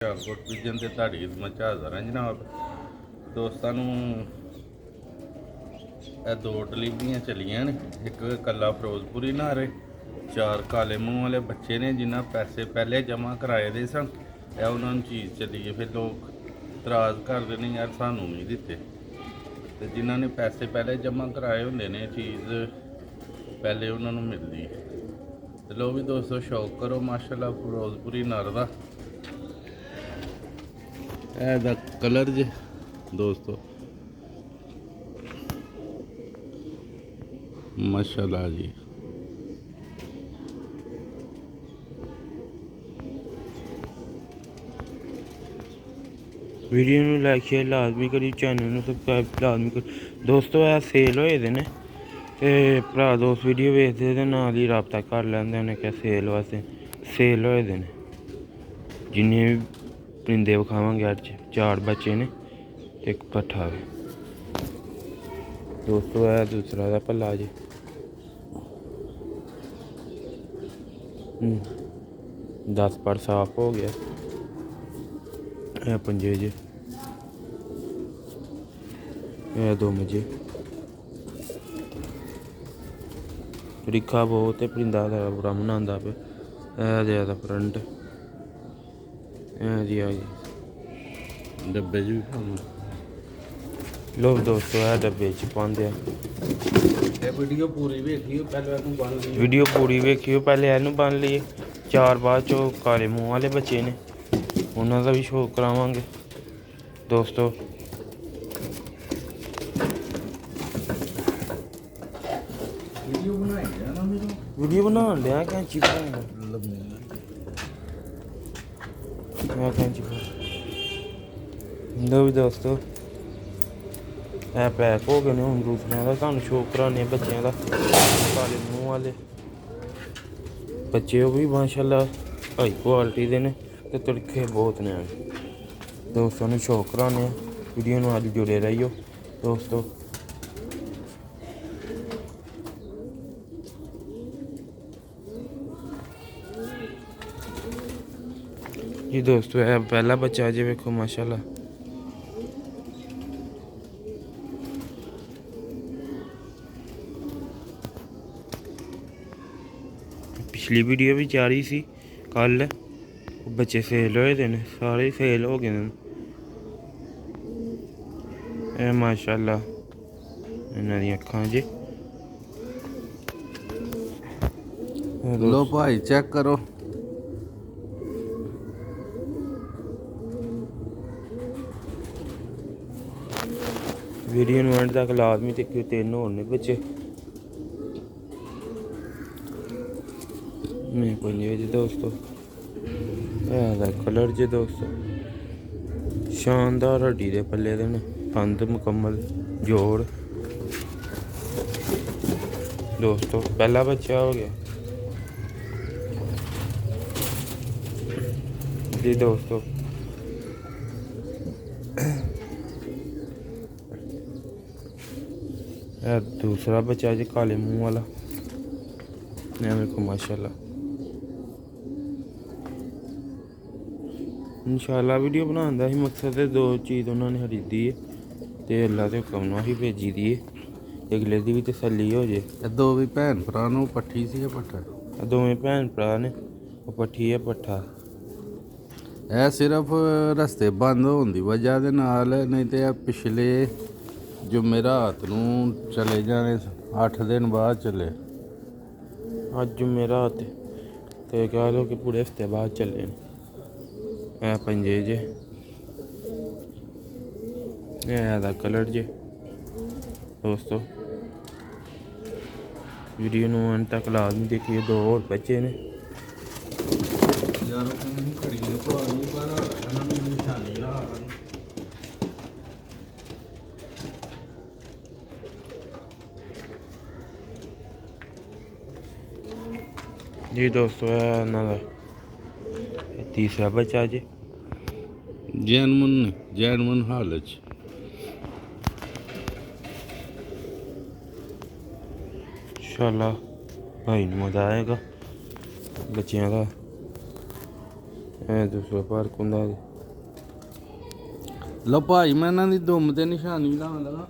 Hoshiarpur vision ਤੇ ਤੁਹਾਡੀ ਖਿਦਮਤ ਹਾਜ਼ਰ ਹਾਂ ਜਨਾਬ। ਦੋਸਤਾਂ ਨੂੰ ਇਹ ਦੋ ਡਿਲੀਵਰੀਆਂ ਚੱਲੀਆਂ ਨੇ। ਇੱਕ ਕੱਲਾ ਫਿਰੋਜ਼ਪੁਰੀ ਨਾਰੇ, 4 ਕਾਲੇ ਮੂੰਹ ਵਾਲੇ ਬੱਚੇ ਨੇ ਜਿਨ੍ਹਾਂ ਪੈਸੇ ਪਹਿਲੇ ਜਮ੍ਹਾਂ ਕਰਾਏ ਦੇ ਸਨ। ਇਹ ਉਹਨਾਂ ਨੂੰ ਚੀਜ਼ ਚੱਲੀ ਹੈ। ਫਿਰ ਲੋਕ ਇਤਰਾਜ਼ ਕਰਦੇ ਨੇ ਯਾਰ ਸਾਨੂੰ ਨਹੀਂ ਦਿੱਤੇ, ਤੇ ਜਿਨ੍ਹਾਂ ਨੇ ਪੈਸੇ ਪਹਿਲੇ ਜਮ੍ਹਾਂ ਕਰਾਏ ਹੁੰਦੇ ਨੇ ਚੀਜ਼ ਪਹਿਲੇ ਉਹਨਾਂ ਨੂੰ ਮਿਲਦੀ ਹੈ। ਤੇ ਲੋ ਵੀ ਦੋਸਤੋ ਸ਼ੌਕ ਕਰੋ ਮਾਸ਼ਾਅੱਲਾ ਫਿਰੋਜ਼ਪੁਰੀ ਨਰ ਦਾ। ਇਹਦਾ ਕਲਰ ਜੇ ਦੋਸਤੋ ਮਾਸ਼ਾਅੱਲਾ ਜੀ। वीडियो ਨੂੰ लाइक शेयर लाजमी करियो, चैनल ਨੂੰ सबसक्राइब लाजमी करो। दोस्तों ਇਹ सेल ਹੋਏ ਦੇ ਨੇ ਤੇ ਭਰਾ ਦੋਸਤ ਵੀਡੀਓ ਵੇਖਦੇ ਤੇ ਨਾਲ ਹੀ ਰਾਬਤਾ ਕਰ ਲੈਂਦੇ ਨੇ ਕਿ ਸੇਲ ਵਾਸਤੇ ਸੇਲ ਹੋਏ ਦੇ ਨੇ। ਜਿੰਨੇ ਵੀ ਪਰਿੰਦੇ ਵਿਖਾਵਾਂਗੇ ਅੱਜ 4 ਬੱਚੇ ਨੇ ਤੇ ਇੱਕ ਪੱਠਾ ਵੇ ਦੋਸਤੋ। ਇਹ ਦੂਸਰਾ ਦਾ ਭੱਲਾ ਜੀ 10 ਪਰ ਸਾਫ ਹੋ ਗਿਆ। ਇਹ पंजे जे, ਇਹ 2 मजे रिखा बहुत परिंदा बड़ा बनाता पे। ज्यादा फ्रंट जी आ गई डब्बे च भी लोग दोस्तों है डब्बे च पाते हैं। वीडियो पूरी वेखियो पहले इनू बन लिए। 4 बाद चो काले मूँह वाले बच्चे ने उन्हों का भी शो करावांगे दोस्तों। वीडियो बना लिया कैंची कैंची लो भी दोस्तों पैक हो गए ने। हम दूसरे का तुहानू शो कराने बच्चों का काले मूँह वाले बच्चे भी माशाअल्लाह हाई क्वालिटी के ने ते तड़के बहुत ने दोस्तों ने शो कराने। वीडियो में अज जुड़े रहियो दोस्तों। जी दोस्तों है पहला बच्चा जी वेखो माशाअल्लाह। पिछली वीडियो भी जारी सी कल बच्चे सेल होए दे ने, सारे सेल हो गए ने माशाअल्लाह। इन्हां दी अखां जी लो भाई चेक करो। वीडियो एंड तक लाजमी देखियो। 3 होर ने बच्चे मैं पंजे जी दोस्तों। कलर जे दोस्तों शानदार हड्डी दे पल्ले दे ने, पंद मुकम्मल जोड़ दोस्तों। पहला बच्चा हो गया जी दोस्तों। दूसरा बच्चा जी काले मुंह वाला मेरे को माशाअल्लाह। इंशाअल्लाह वीडियो बनाने का ही मकसद है। 2 चीज़ उन्होंने खरीदी है तो अल्लाह के हुक्म नाल ही भेजी दी है। अगले दी भी तसल्ली हो जाए। 2 भी भैन भरा ਨੂੰ ਪੱਠੀ ਸੀ ਪੱਠਾ। दोवें भैन भरा ने वो पट्ठी है पट्ठा। ਇਹ ਸਿਰਫ ਰਸਤੇ ਬੰਦ ਹੋਣ ਦੀ ਵਜ੍ਹਾ ਦੇ ਨਾਲ, ਨਹੀਂ ਤੇ ਇਹ ਪਿਛਲੇ ਜੁਮੇਰਾਤ ਨੂੰ ਚਲੇ ਜਾਣੇ 8 दिन बाद चले। अज जुमेरात तो कह लो कि पूरे हफ्ते बाद चले ए पंजे जे। दा कलर जे दोस्तों। वीडियो नूं अंत तक लाजमी देखिए। 2 और बच्चे ने जी दोस्तों। तीसरा बच्चा जी जैनमन हालत इंशाअल्लाह भाई मज़ा आएगा बच्चों का। दूसरा पार्क होंगे ਲਓ ਭਾਈ ਮੈਂ ਇਹਨਾਂ ਦੀ ਦੁੰਮ ਤੇ ਨਿਸ਼ਾਨੀ ਲਾਉਣ ਲੱਗਾ।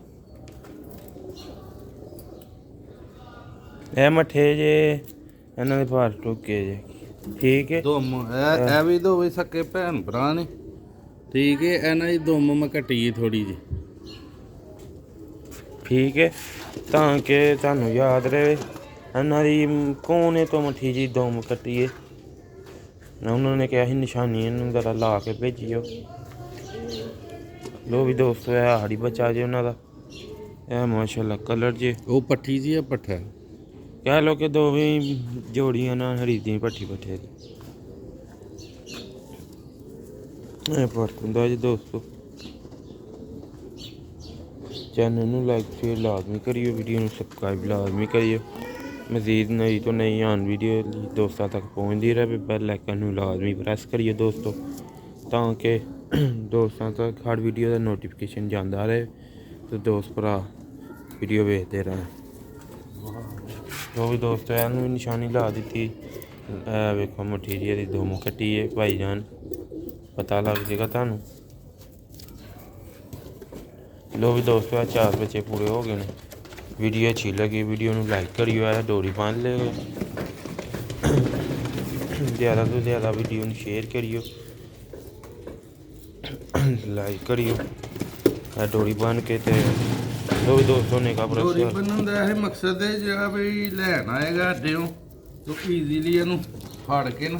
ਇਹ ਮੱਠੇ ਜੇ ਇਹਨਾਂ ਦੇ ਭਾਰ ਟੁੱਕੇ ਜੇ ਠੀਕ ਹੈ। ਦੁੰਮ ਇਹ ਵੀ ਦੋਵੇਂ ਸਕੇ ਭੈਣ ਭਰਾ ਨੇ ਠੀਕ ਹੈ। ਇਹਨਾਂ ਦੀ ਦੁੰਮ ਮੈਂ ਕੱਟੀ ਥੋੜੀ ਜੀ ਠੀਕ ਹੈ, ਤਾਂ ਕਿ ਤੁਹਾਨੂੰ ਯਾਦ ਰਹੇ ਇਹਨਾਂ ਦੀ ਕੋਨੇ ਤੋਂ ਮੱਠੀ ਜੀ ਦੁੰਮ ਕੱਟੀਏ। ਉਹਨਾਂ ਨੇ ਕਿਹਾ ਸੀ ਨਿਸ਼ਾਨੀ ਇਹਨੂੰ ਜ਼ਰਾ ਲਾ ਕੇ ਭੇਜਿਓ। ਲੋ ਵੀ ਦੋਸਤੋ ਇਹ ਹਾੜੀ ਬੱਚਾ ਜੇ ਉਹਨਾਂ ਦਾ, ਇਹ ਮਾਸ਼ਾਅੱਲਾ ਕਲਰ ਜੇ ਉਹ ਪੱਠੀ ਜੀ ਆ ਪੱਠਾ ਕਹਿ ਲਓ ਕਿ ਦੋਵੇਂ ਜੋੜੀਆਂ ਨਾਲ ਹਰੀਦੀ ਪੱਠੀ ਪੱਠੇ ਦੀ। ਇਹ ਫਰਕ ਹੁੰਦਾ ਜੀ ਦੋਸਤੋ। ਚੈਨਲ ਨੂੰ ਲਾਈਕ ਸ਼ੇਅਰ ਲਾਜ਼ਮੀ ਕਰਿਓ, ਵੀਡੀਓ ਨੂੰ ਸਬਸਕ੍ਰਾਈਬ ਲਾਜ਼ਮੀ ਕਰਿਓ। ਮਜ਼ੀਦ ਨਈ ਤੋਂ ਨਈ ਆਨ ਵੀਡੀਓ ਲਈ ਦੋਸਤਾਂ ਤੱਕ ਪਹੁੰਚਦੀ ਰਹੇ। ਬੈਲ ਆਈਕਨ ਨੂੰ ਲਾਜ਼ਮੀ ਪ੍ਰੈਸ ਕਰਿਓ ਦੋਸਤੋ, ਤਾਂ ਕਿ ਦੋਸਤਾਂ ਤੱਕ ਹਰ ਵੀਡੀਓ ਦਾ ਨੋਟੀਫਿਕੇਸ਼ਨ ਜਾਂਦਾ ਰਹੇ ਤੇ ਦੋਸਤ ਭਰਾ ਵੀਡੀਓ ਵੇਖਦੇ ਰਹਿਣ। ਜੋ ਵੀ ਦੋਸਤੋ ਇਹਨੂੰ ਵੀ ਨਿਸ਼ਾਨੀ ਲਾ ਦਿੱਤੀ। ਇਹ ਵੇਖੋ ਮੁੱਠੀ ਜੀ ਇਹਦੀ ਦੁੰਮ ਕੱਟੀ ਹੈ ਭਾਈ ਜਾਨ, ਪਤਾ ਲੱਗ ਜਾਏਗਾ ਤੁਹਾਨੂੰ। ਲੋ ਵੀ ਦੋਸਤੋ ਇਹ 4 ਬੱਚੇ ਪੂਰੇ ਹੋ ਗਏ ਨੇ। ਵੀਡੀਓ ਅੱਛੀ ਲੱਗੀ ਵੀਡੀਓ ਨੂੰ ਲਾਈਕ ਕਰਿਓ। ਇਹ ਡੋਰੀ ਬੰਨ ਲਿਓ, ਜ਼ਿਆਦਾ ਤੋਂ ਜ਼ਿਆਦਾ ਵੀਡੀਓ ਨੂੰ ਸ਼ੇਅਰ ਕਰਿਓ, ਲਾਈਕ ਕਰਿਓ। ਇਹ ਡੋਰੀ ਬੰਨ ਕੇ ਤੇ ਲੋ ਵੀ ਦੋਸਤੋ ਨੇ ਡੋਰੀ ਬੰਨਣ ਦਾ ਇਹ ਮਕਸਦ ਹੈ ਜਿਹੜਾ ਵੀ ਲੈਣ ਆਏਗਾ ਅੱਡਿਓਂ ਤੋ ਈਜ਼ੀਲੀ ਇਹਨੂੰ ਫੜ ਕੇ ਨਾ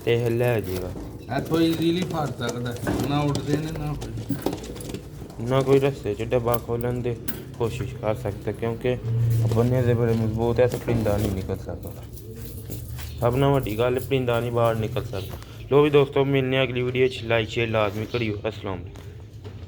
ਤੇ ਇਹ ਲੈ ਜਾਏਗਾ। ਇੱਥੋਂ ਈਜ਼ੀਲੀ ਫੜ ਸਕਦਾ, ਨਾ ਉੱਡਦੇ ਨੇ ਨਾ ਕੋਈ ਰਸਤੇ 'ਚ ਡੱਬਾ ਖੋਲ੍ਹਣ ਦੀ ਕੋਸ਼ਿਸ਼ ਕਰ ਸਕਦਾ, ਕਿਉਂਕਿ ਬੰਨੇ ਦੇ ਬੜੇ ਮਜ਼ਬੂਤ ਹੈ ਤੇ ਪਰਿੰਦਾ ਨਹੀਂ ਨਿਕਲ ਸਕਦਾ। ਸਭ ਨਾਲ ਵੱਡੀ ਗੱਲ ਪਰਿੰਦਾ ਨਹੀਂ ਬਾਹਰ ਨਿਕਲ ਸਕਦਾ। ਲੋ ਵੀ ਦੋਸਤੋ ਮਿਲਨੇ ਅਗਲੀ ਵੀਡੀਓ 'ਚ। ਲਾਈਕ ਸ਼ੇਅਰ ਲਾਜ਼ਮੀ ਕਰਿਓ। अस्सलाम वालेकुम।